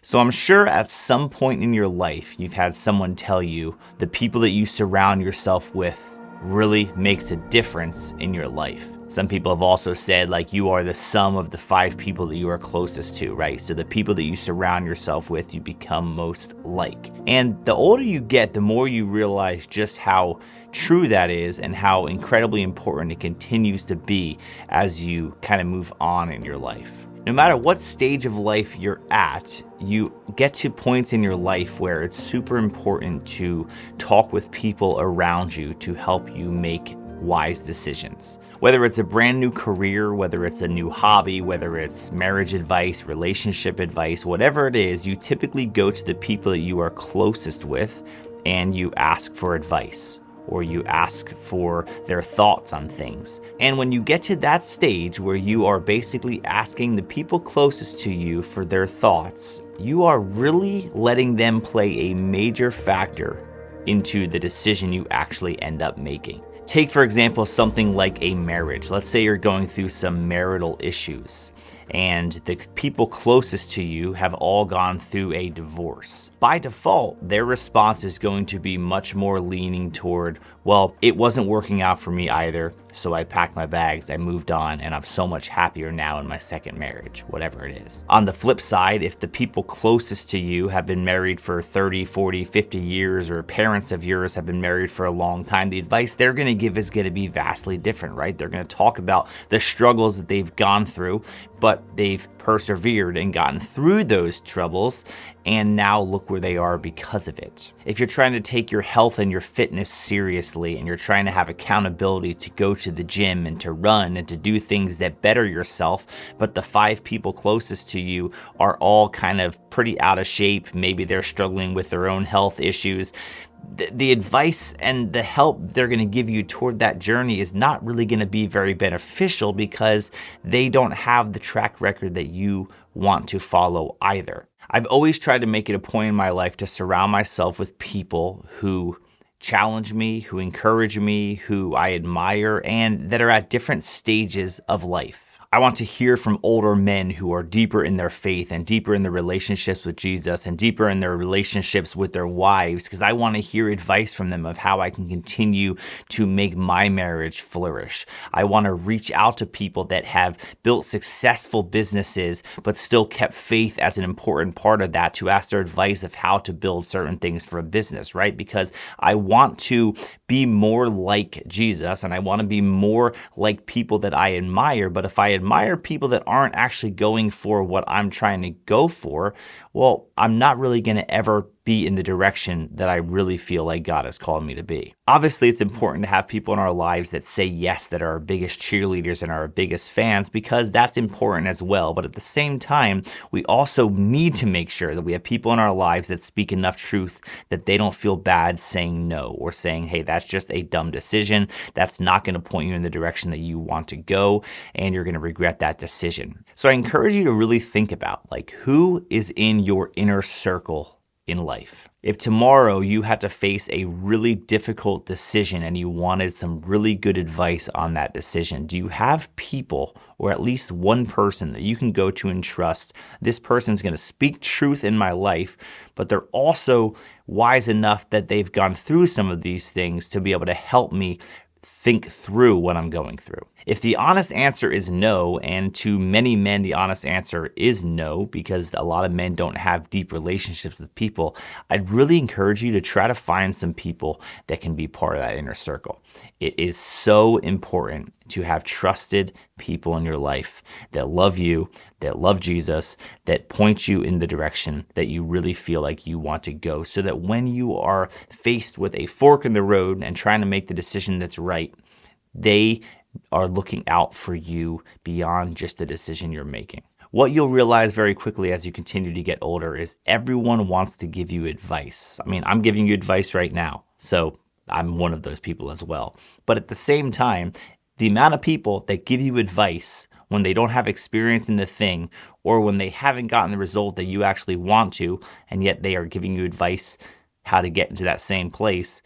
So I'm sure at some point in your life, you've had someone tell you the people that you surround yourself with really makes a difference in your life. Some people have also said like you are the sum of the 5 people that you are closest to, right? So the people that you surround yourself with, you become most like. And the older you get, the more you realize just how true that is and how incredibly important it continues to be as you kind of move on in your life. No matter what stage of life you're at, you get to points in your life where it's super important to talk with people around you to help you make wise decisions. Whether it's a brand new career, whether it's a new hobby, whether it's marriage advice, relationship advice, whatever it is, you typically go to the people that you are closest with and you ask for advice, or you ask for their thoughts on things. And when you get to that stage where you are basically asking the people closest to you for their thoughts, you are really letting them play a major factor into the decision you actually end up making. Take, for example, something like a marriage. Let's say you're going through some marital issues and the people closest to you have all gone through a divorce. By default, their response is going to be much more leaning toward, well, it wasn't working out for me either, so I packed my bags, I moved on, and I'm so much happier now in my second marriage, whatever it is. On the flip side, if the people closest to you have been married for 30, 40, 50 years, or parents of yours have been married for a long time, the advice they're going to give is going to be vastly different, right? They're going to talk about the struggles that they've gone through, but they've persevered and gotten through those troubles, and now look where they are because of it. If you're trying to take your health and your fitness seriously, and you're trying to have accountability to go to the gym and to run and to do things that better yourself, but the 5 people closest to you are all kind of pretty out of shape, maybe they're struggling with their own health issues, the advice and the help they're going to give you toward that journey is not really going to be very beneficial because they don't have the track record that you want to follow either. I've always tried to make it a point in my life to surround myself with people who challenge me, who encourage me, who I admire, and that are at different stages of life. I want to hear from older men who are deeper in their faith and deeper in their relationships with Jesus and deeper in their relationships with their wives, because I want to hear advice from them of how I can continue to make my marriage flourish. I want to reach out to people that have built successful businesses but still kept faith as an important part of that, to ask their advice of how to build certain things for a business, right? Because I want to be more like Jesus and I want to be more like people that I admire. But if I admire people that aren't actually going for what I'm trying to go for, well, I'm not really going to ever be in the direction that I really feel like God has called me to be. Obviously, it's important to have people in our lives that say yes, that are our biggest cheerleaders and our biggest fans, because that's important as well. But at the same time, we also need to make sure that we have people in our lives that speak enough truth that they don't feel bad saying no, or saying, hey, that's just a dumb decision. That's not going to point you in the direction that you want to go, and you're going to regret that decision. So I encourage you to really think about, like, who is in your inner circle in life. If tomorrow you had to face a really difficult decision and you wanted some really good advice on that decision, do you have people, or at least one person, that you can go to and trust? This person's going to speak truth in my life, but they're also wise enough that they've gone through some of these things to be able to help me think through what I'm going through. If the honest answer is no, and to many men the honest answer is no, because a lot of men don't have deep relationships with people, I'd really encourage you to try to find some people that can be part of that inner circle. It is so important to have trusted people in your life that love you, that love Jesus, that point you in the direction that you really feel like you want to go, so that when you are faced with a fork in the road and trying to make the decision that's right, they are looking out for you beyond just the decision you're making. What you'll realize very quickly as you continue to get older is everyone wants to give you advice. I mean, I'm giving you advice right now, so I'm one of those people as well. But at the same time, the amount of people that give you advice when they don't have experience in the thing, or when they haven't gotten the result that you actually want to, and yet they are giving you advice how to get into that same place,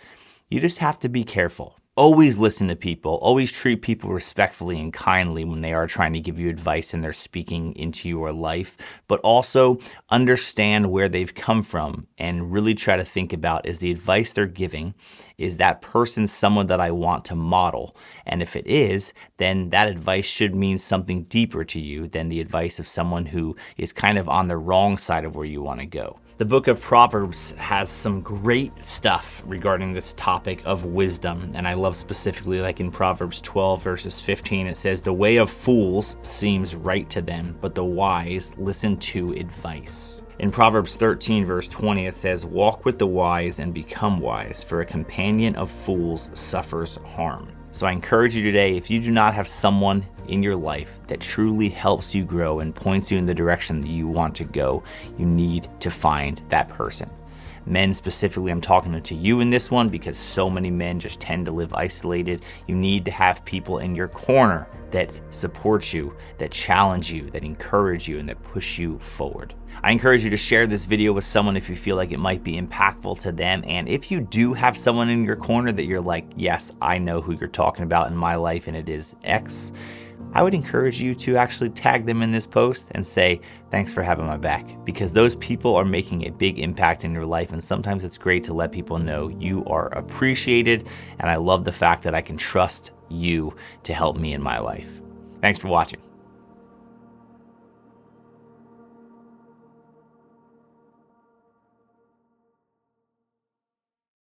you just have to be careful. Always listen to people. Always treat people respectfully and kindly when they are trying to give you advice and they're speaking into your life. But also understand where they've come from and really try to think about, is the advice they're giving, is that person someone that I want to model? And if it is, then that advice should mean something deeper to you than the advice of someone who is kind of on the wrong side of where you want to go. The book of Proverbs has some great stuff regarding this topic of wisdom. And I love specifically, like in Proverbs 12 verses 15, it says, "The way of fools seems right to them, but the wise listen to advice." In Proverbs 13 verse 20, it says, "Walk with the wise and become wise, for a companion of fools suffers harm." So I encourage you today, if you do not have someone in your life that truly helps you grow and points you in the direction that you want to go, you need to find that person. Men specifically, I'm talking to you in this one because so many men just tend to live isolated. You need to have people in your corner that support you, that challenge you, that encourage you, and that push you forward. I encourage you to share this video with someone if you feel like it might be impactful to them. And if you do have someone in your corner that you're like, yes, I know who you're talking about in my life and it is X, I would encourage you to actually tag them in this post and say, thanks for having my back, because those people are making a big impact in your life. And sometimes it's great to let people know you are appreciated. And I love the fact that I can trust you to help me in my life. Thanks for watching.